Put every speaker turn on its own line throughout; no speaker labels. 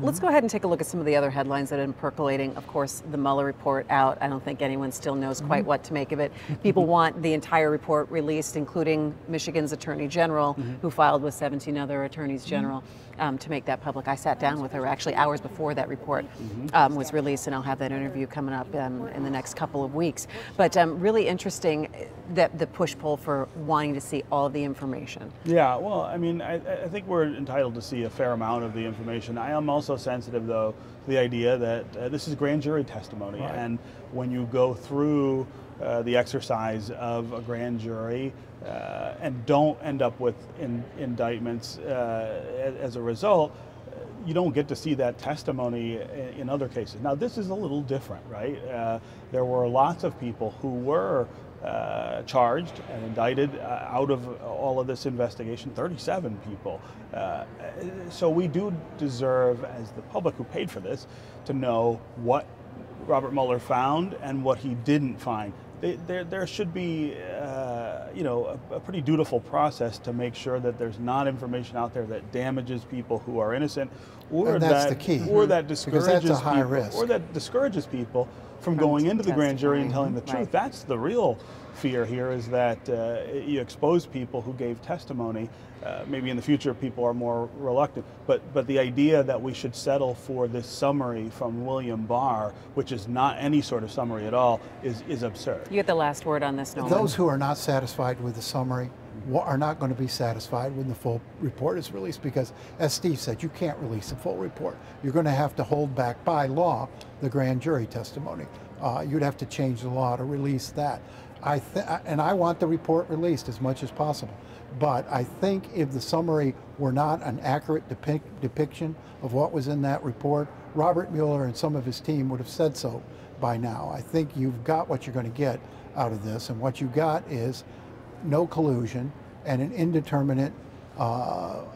Let's go ahead and take a look at some of the other headlines that have been percolating. Of course, the Mueller report out. I don't think anyone still knows quite what to make of it. People want the entire report released, including Michigan's Attorney General, who filed with 17 other attorneys general to make that public. I sat down with her actually hours before that report was released, and I'll have that interview coming up in the next couple of weeks. But really interesting that the push-pull for wanting to see all of the information.
Yeah, well, I mean, I think we're entitled to see a fair amount of the information. I am also sensitive, though, to the idea that this is grand jury testimony, and when you go through the exercise of a grand jury and don't end up with indictments as a result, you don't get to see that testimony in other cases. Now, this is a little different, right? There were lots of people who were charged and indicted out of all of this investigation, 37 people. So we do deserve, as the public who paid for this, to know what Robert Mueller found and what he didn't find. There should be, you know, a pretty dutiful process to make sure that there's not information out there that damages people who are innocent, or
that's the key.
Or that discourages
that's a high
people,
risk.
or that discourages people from going into the grand jury and telling the truth. That's the real fear here, is that you expose people who gave testimony. Maybe in the future people are more reluctant, but the idea that we should settle for this summary from William Barr, which is not any sort of summary at all, is absurd.
You get the last word on this, Nolan.
Those who are not satisfied with the summary are not going to be satisfied when the full report is released, because, as Steve said, you can't release a full report. You're going to have to hold back by law the grand jury testimony. You'd have to change the law to release that. And I want the report released as much as possible. But I think if the summary were not an accurate depiction of what was in that report, Robert Mueller and some of his team would have said so by now. I think you've got what you're going to get out of this, and what you got is no collusion and an indeterminate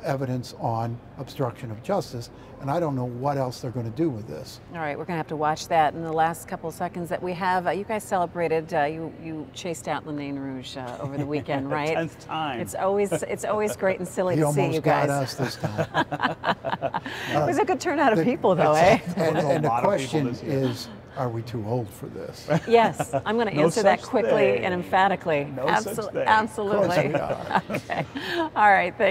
evidence on obstruction of justice, and I don't know what else they're going to do with this.
All right, we're going to have to watch that in the last couple of seconds that we have. You guys celebrated, you chased out Le Nain Rouge over the weekend, right?
10th time.
It's always great and silly
He
to see you guys.
almost got us this time.
It was a good turnout of people, though, eh?
And the question is, are we too old for this?
Yes, I'm going to answer that quickly
thing.
and emphatically.
No such thing.
Absolutely.
Of course we are.
Okay. All right, thanks.